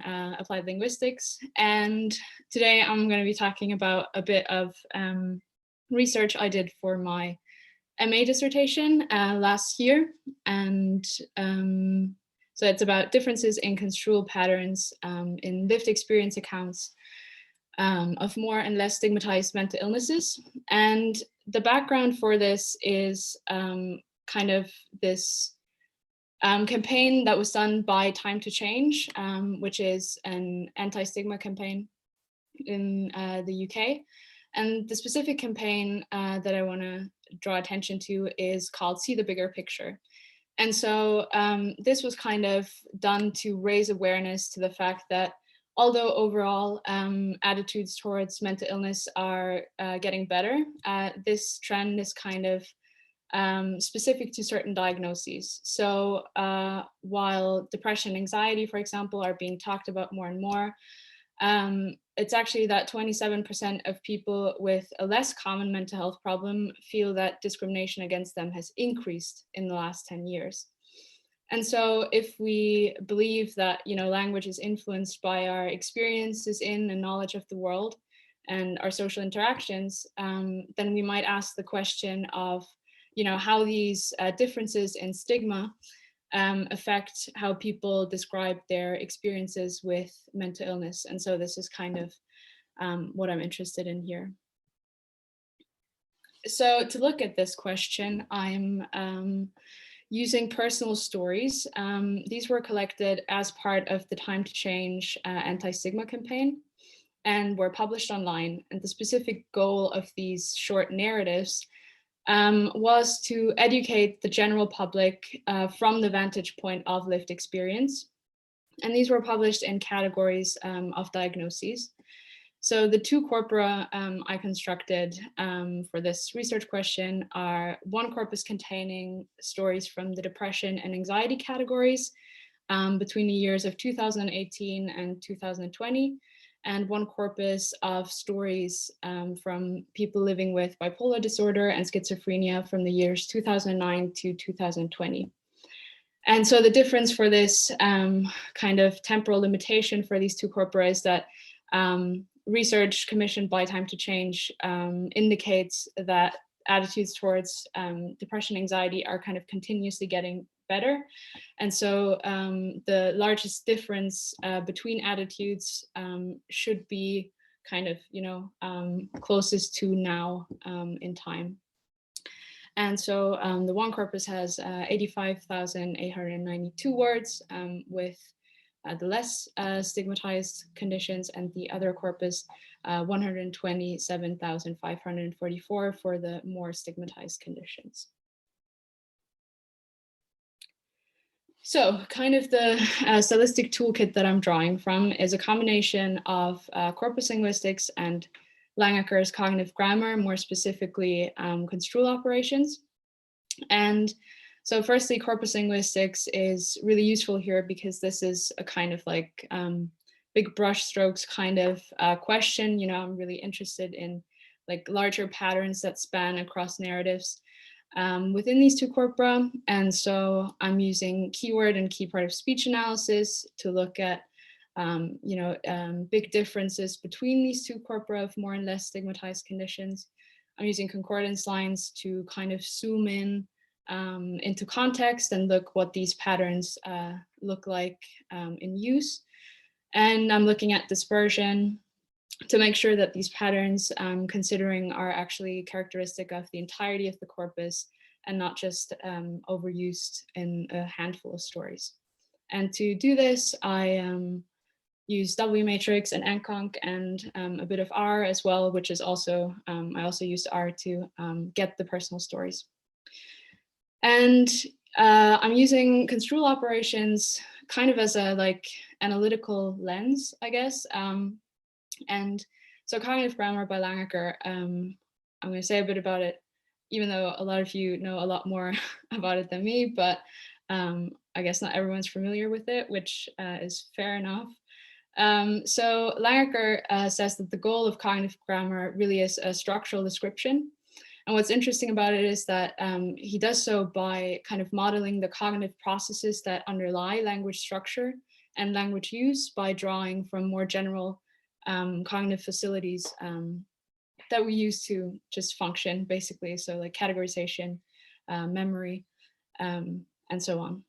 applied linguistics. And today I'm going to be talking about a bit of research I did for my MA dissertation last year. And so it's about differences in construal patterns in lived experience accounts of more and less stigmatized mental illnesses. And the background for this is kind of this campaign that was done by Time to Change, which is an anti-stigma campaign in the UK. And the specific campaign that I want to draw attention to is called See the Bigger Picture. And so this was kind of done to raise awareness to the fact that although overall attitudes towards mental illness are getting better, this trend is kind of specific to certain diagnoses. So while depression and anxiety, for example, are being talked about more and more, it's actually that 27% of people with a less common mental health problem feel that discrimination against them has increased in the last 10 years. And so if we believe that, language is influenced by our experiences in and knowledge of the world and our social interactions, then we might ask the question of, how these differences in stigma affect how people describe their experiences with mental illness. And so this is kind of what I'm interested in here. So to look at this question, I'm using personal stories. These were collected as part of the Time to Change anti-stigma campaign and were published online. And the specific goal of these short narratives was to educate the general public from the vantage point of lived experience. And these were published in categories of diagnoses. So the two corpora I constructed for this research question are one corpus containing stories from the depression and anxiety categories between the years of 2018 and 2020, and one corpus of stories from people living with bipolar disorder and schizophrenia from the years 2009 to 2020. And so the difference for this kind of temporal limitation for these two corpora is that research commissioned by Time to Change indicates that attitudes towards depression and anxiety are kind of continuously getting better. And so the largest difference between attitudes should be kind of, closest to now in time. And so the one corpus has 85,892 words with the less stigmatized conditions, and the other corpus 127,544 for the more stigmatized conditions. So kind of the stylistic toolkit that I'm drawing from is a combination of corpus linguistics and Langacker's cognitive grammar, more specifically construal operations. And so firstly, corpus linguistics is really useful here because this is a kind of like big brush strokes kind of question. I'm really interested in like larger patterns that span across narratives within these two corpora. And so I'm using keyword and key part of speech analysis to look at big differences between these two corpora of more and less stigmatized conditions. I'm using concordance lines to kind of zoom in into context and look what these patterns look like in use. And I'm looking at dispersion to make sure that these patterns considering are actually characteristic of the entirety of the corpus and not just overused in a handful of stories. And to do this, I use W matrix and nconc and a bit of R as well, which is also, I also used R to get the personal stories. And I'm using construal operations kind of as a like analytical lens, I guess. And so cognitive grammar by Langacker, I'm going to say a bit about it, even though a lot of you know a lot more about it than me, but I guess not everyone's familiar with it, which is fair enough. So Langacker says that the goal of cognitive grammar really is a structural description. And what's interesting about it is that he does so by kind of modeling the cognitive processes that underlie language structure and language use by drawing from more general cognitive facilities that we use to just function, basically. So like categorization, memory, and so on.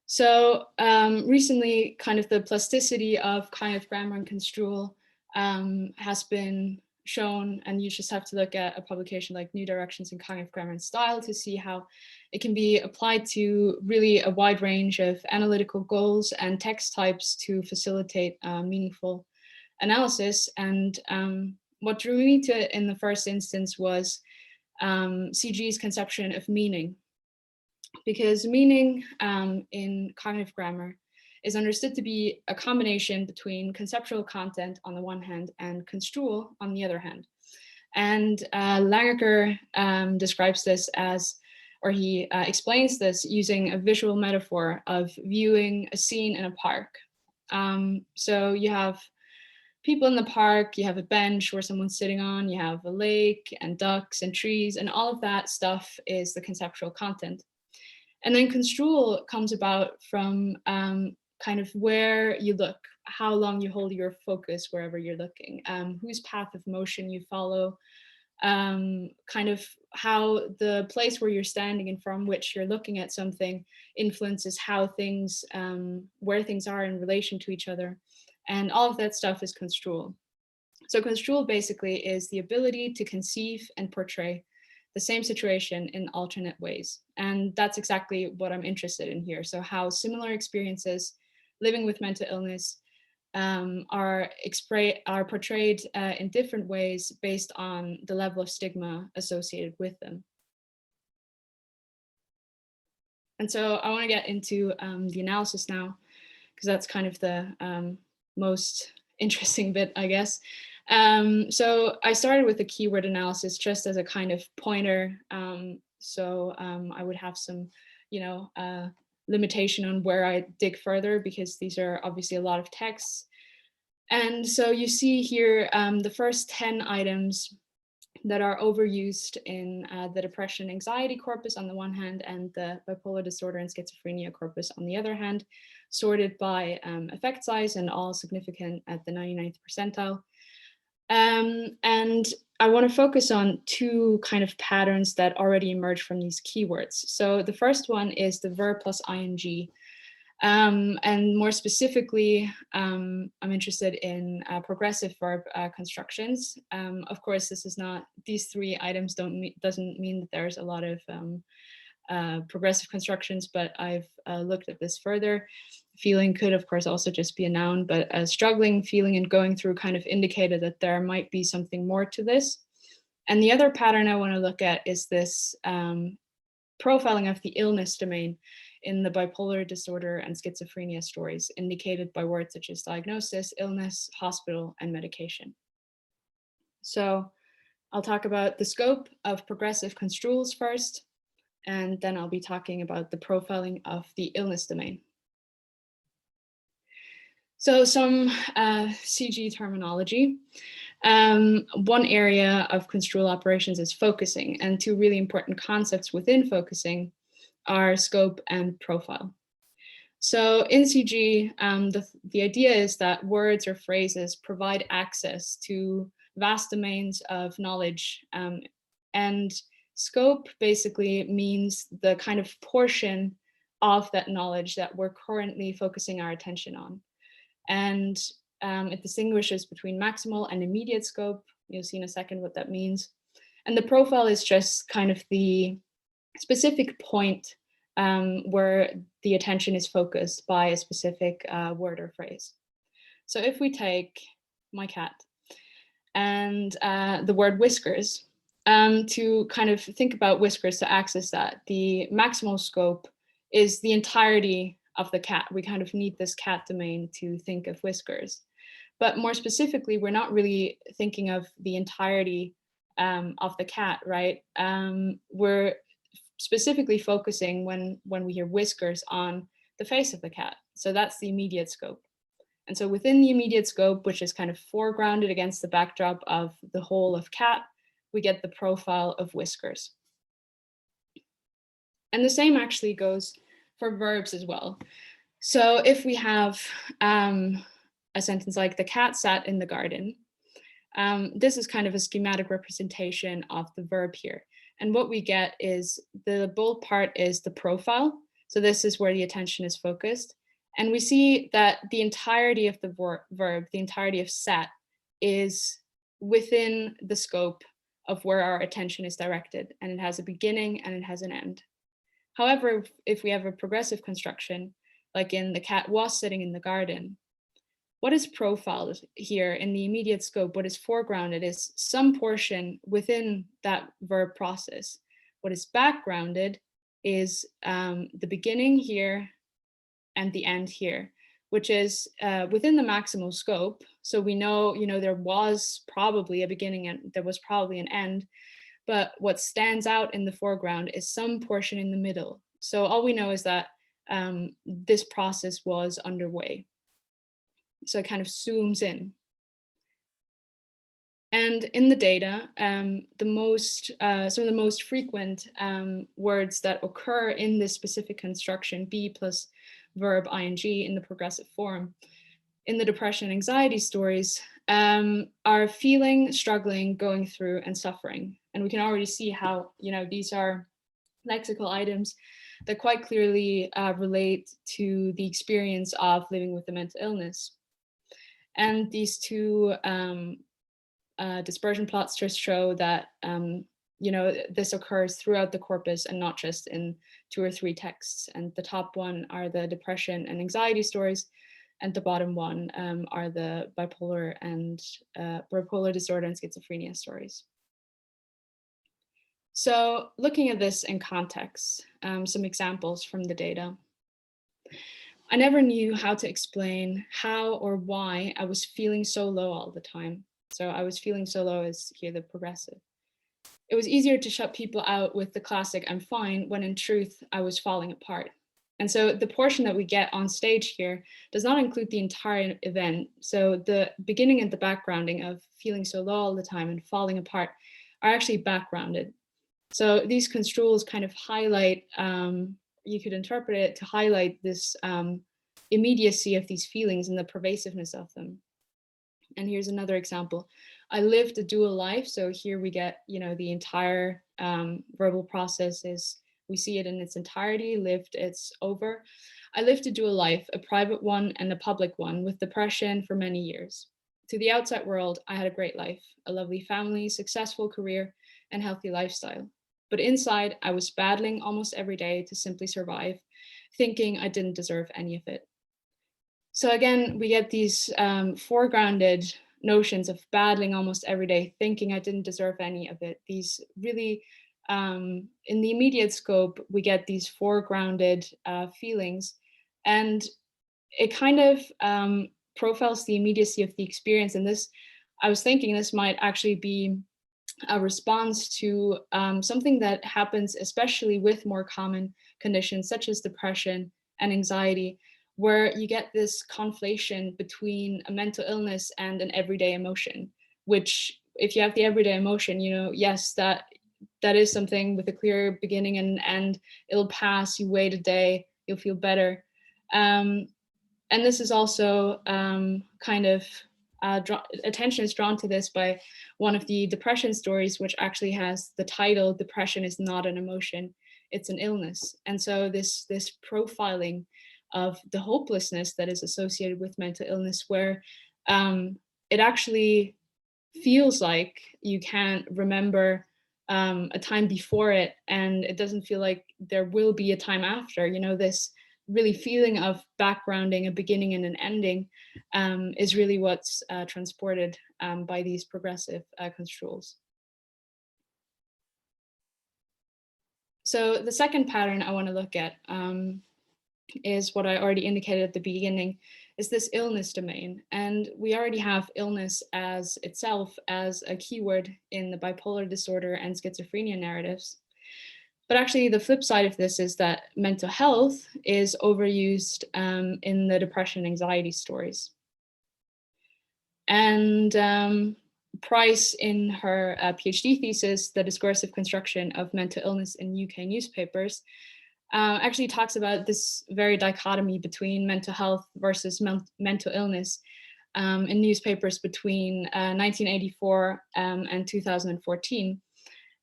So recently, kind of the plasticity of cognitive grammar and construal has been shown, and you just have to look at a publication like New Directions in Cognitive Grammar and Style to see how it can be applied to really a wide range of analytical goals and text types to facilitate meaningful analysis. And what drew me to it in the first instance was CG's conception of meaning, because meaning in cognitive grammar is understood to be a combination between conceptual content on the one hand and construal on the other hand. And Langecker describes this as, or he explains this using a visual metaphor of viewing a scene in a park. So you have people in the park, you have a bench where someone's sitting on, you have a lake and ducks and trees, and all of that stuff is the conceptual content. And then construal comes about from kind of where you look, how long you hold your focus wherever you're looking, whose path of motion you follow, kind of how the place where you're standing and from which you're looking at something influences how things, where things are in relation to each other. And all of that stuff is construal. So construal basically is the ability to conceive and portray the same situation in alternate ways. And that's exactly what I'm interested in here. So how similar experiences living with mental illness are portrayed in different ways based on the level of stigma associated with them. And so I want to get into the analysis now, because that's kind of the most interesting bit, I guess. So I started with a keyword analysis just as a kind of pointer. So I would have some, limitation on where I dig further, because these are obviously a lot of texts. And so you see here the first 10 items that are overused in the depression anxiety corpus on the one hand, and the bipolar disorder and schizophrenia corpus on the other hand, sorted by effect size and all significant at the 99th percentile. And I want to focus on two kind of patterns that already emerge from these keywords. So the first one is the verb plus ing. And more specifically, I'm interested in progressive verb constructions. Of course, this is not, these three items doesn't mean that there's a lot of progressive constructions, but I've looked at this further. Feeling could, of course, also just be a noun, but struggling, feeling, and going through kind of indicated that there might be something more to this. And the other pattern I want to look at is this profiling of the illness domain in the bipolar disorder and schizophrenia stories, indicated by words such as diagnosis, illness, hospital, and medication. So I'll talk about the scope of progressive construals first, and then I'll be talking about the profiling of the illness domain. So some CG terminology. One area of construal operations is focusing, and two really important concepts within focusing are scope and profile. So in CG, the idea is that words or phrases provide access to vast domains of knowledge, and scope basically means the kind of portion of that knowledge that we're currently focusing our attention on. And it distinguishes between maximal and immediate scope. You'll see in a second what that means. And the profile is just kind of the specific point where the attention is focused by a specific word or phrase. So if we take my cat and the word whiskers, to kind of think about whiskers, to access that, the maximal scope is the entirety of the cat. We kind of need this cat domain to think of whiskers. But more specifically, we're not really thinking of the entirety of the cat, right? We're specifically focusing when we hear whiskers on the face of the cat. So that's the immediate scope. And so within the immediate scope, which is kind of foregrounded against the backdrop of the whole of cat, we get the profile of whiskers. And the same actually goes for verbs as well. So if we have a sentence like the cat sat in the garden, this is kind of a schematic representation of the verb here. And what we get is the bold part is the profile. So this is where the attention is focused. And we see that the entirety of the verb, the entirety of sat, is within the scope of where our attention is directed. And it has a beginning and it has an end. However, if we have a progressive construction, like in the cat was sitting in the garden, what is profiled here in the immediate scope, what is foregrounded is some portion within that verb process. What is backgrounded is the beginning here and the end here, which is within the maximal scope. So we know, there was probably a beginning and there was probably an end, but what stands out in the foreground is some portion in the middle. So all we know is that this process was underway. So it kind of zooms in. And in the data, some of the most frequent words that occur in this specific construction, be plus verb ing in the progressive form, in the depression and anxiety stories, are feeling, struggling, going through, and suffering. And we can already see how, these are lexical items that quite clearly relate to the experience of living with a mental illness. And these two dispersion plots just show that this occurs throughout the corpus and not just in 2 or 3 texts. And the top one are the depression and anxiety stories, and the bottom one are the bipolar disorder and schizophrenia stories. So looking at this in context, some examples from the data. I never knew how to explain how or why I was feeling so low all the time. So I was feeling so low is here the progressive. It was easier to shut people out with the classic I'm fine, when in truth I was falling apart. And so the portion that we get on stage here does not include the entire event. So the beginning and the backgrounding of feeling so low all the time and falling apart are actually backgrounded. So these construals kind of highlight, you could interpret it to highlight this immediacy of these feelings and the pervasiveness of them. And here's another example. I lived a dual life. So here we get, the entire verbal process is, we see it in its entirety, lived, it's over. I lived a dual life, a private one and a public one, with depression for many years. To the outside world, I had a great life, a lovely family, successful career, and healthy lifestyle. But inside, I was battling almost every day to simply survive, thinking I didn't deserve any of it. So again, we get these foregrounded notions of battling almost every day, thinking I didn't deserve any of it. These really, in the immediate scope, we get these foregrounded feelings, and it kind of profiles the immediacy of the experience. And this, I was thinking this might actually be a response to something that happens, especially with more common conditions such as depression and anxiety, where you get this conflation between a mental illness and an everyday emotion, which if you have the everyday emotion, yes, that is something with a clear beginning and end. It'll pass, you wait a day, you'll feel better. And this is also kind of attention is drawn to this by one of the depression stories, which actually has the title, Depression is not an emotion, it's an illness. And so this profiling of the hopelessness that is associated with mental illness, where it actually feels like you can't remember a time before it, and it doesn't feel like there will be a time after. This really feeling of backgrounding, a beginning and an ending, is really what's transported by these progressive construals. So the second pattern I want to look at is what I already indicated at the beginning, is this illness domain. And we already have illness as itself as a keyword in the bipolar disorder and schizophrenia narratives. But actually the flip side of this is that mental health is overused in the depression and anxiety stories. And Price, in her PhD thesis, The Discursive Construction of Mental Illness in UK Newspapers, actually talks about this very dichotomy between mental health versus mental illness in newspapers between 1984 and 2014.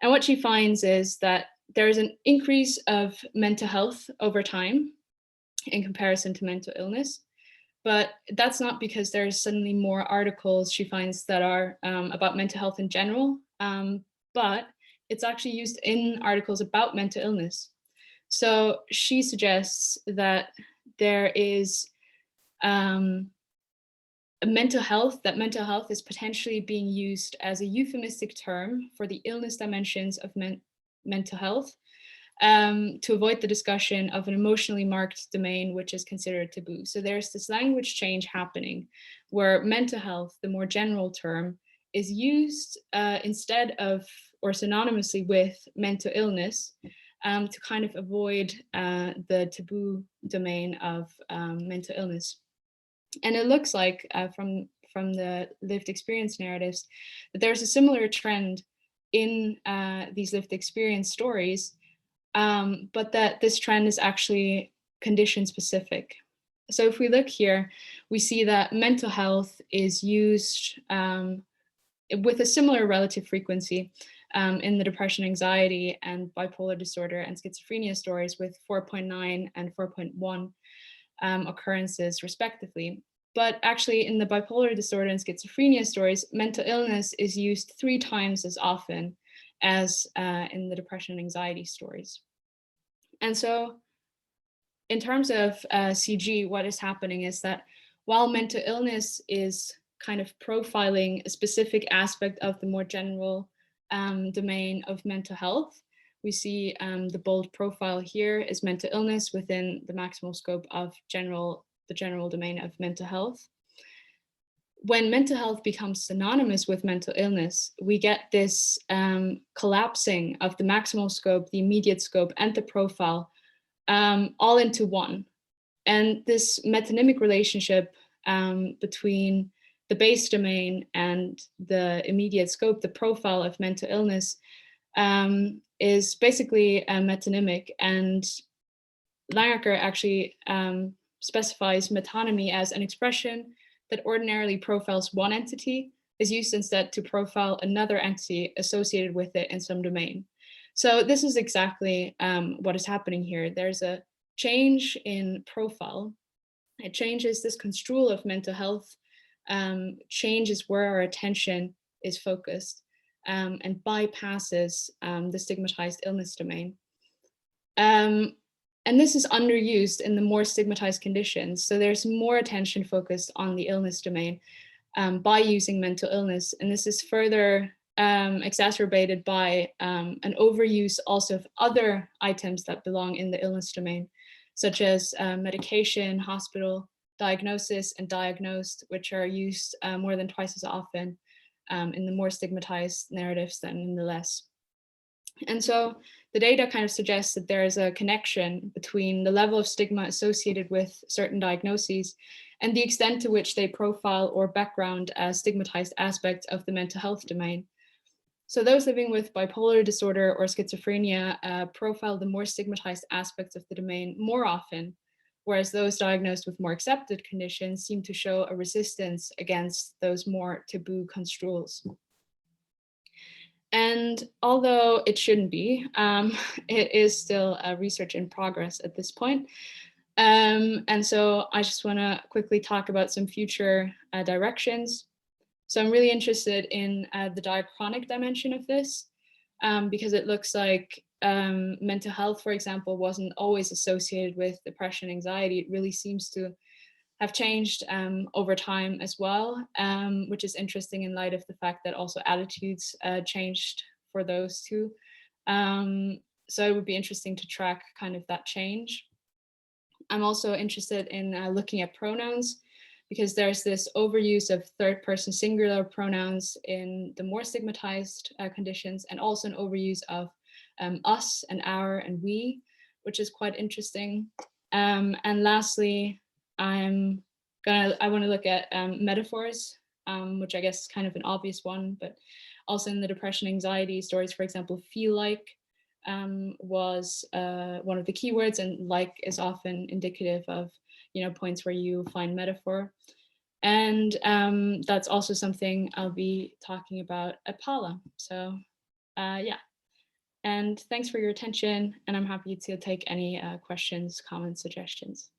And what she finds is that there is an increase of mental health over time in comparison to mental illness. But that's not because there's suddenly more articles she finds that are about mental health in general, but it's actually used in articles about mental illness. So she suggests that there is that mental health is potentially being used as a euphemistic term for the illness dimensions of mental health, to avoid the discussion of an emotionally marked domain which is considered taboo. So there's this language change happening where mental health, the more general term, is used instead of or synonymously with mental illness, to kind of avoid the taboo domain of mental illness. And it looks like from the lived experience narratives that there's a similar trend in these lived experience stories, but that this trend is actually condition specific. So if we look here, we see that mental health is used with a similar relative frequency in the depression, anxiety, and bipolar disorder and schizophrenia stories, with 4.9 and 4.1 occurrences respectively. But actually in the bipolar disorder and schizophrenia stories, mental illness is used 3 times as often as in the depression and anxiety stories. And so in terms of CG, what is happening is that while mental illness is kind of profiling a specific aspect of the more general domain of mental health, we see the bold profile here is mental illness within the maximal scope of the general domain of mental health. When mental health becomes synonymous with mental illness, we get this collapsing of the maximal scope, the immediate scope, and the profile all into one. And this metonymic relationship between the base domain and the immediate scope, the profile of mental illness, is basically metonymic. And Langacker actually specifies metonymy as an expression that ordinarily profiles one entity is used instead to profile another entity associated with it in some domain. So this is exactly what is happening here. There's a change in profile. It changes this construal of mental health, changes where our attention is focused, and bypasses the stigmatized illness domain. And this is underused in the more stigmatized conditions. So there's more attention focused on the illness domain by using mental illness. And this is further exacerbated by an overuse also of other items that belong in the illness domain, such as medication, hospital, diagnosis, and diagnosed, which are used more than twice as often in the more stigmatized narratives than in the less. And so the data kind of suggests that there is a connection between the level of stigma associated with certain diagnoses and the extent to which they profile or background as stigmatized aspects of the mental health domain. So those living with bipolar disorder or schizophrenia profile the more stigmatized aspects of the domain more often, whereas those diagnosed with more accepted conditions seem to show a resistance against those more taboo construals. And although it shouldn't be, it is still research in progress at this point. And so I just want to quickly talk about some future directions. So I'm really interested in the diachronic dimension of this, because it looks like mental health, for example, wasn't always associated with depression, anxiety. It really seems to have changed over time as well, which is interesting in light of the fact that also attitudes changed for those two. So it would be interesting to track kind of that change. I'm also interested in looking at pronouns, because there's this overuse of third person singular pronouns in the more stigmatized conditions, and also an overuse of us and our and we, which is quite interesting. And lastly, I want to look at metaphors, which I guess is kind of an obvious one, but also in the depression, anxiety stories, for example, feel like was one of the keywords, and like is often indicative of, points where you find metaphor. And that's also something I'll be talking about at Paula. So yeah, and thanks for your attention, and I'm happy to take any questions, comments, suggestions.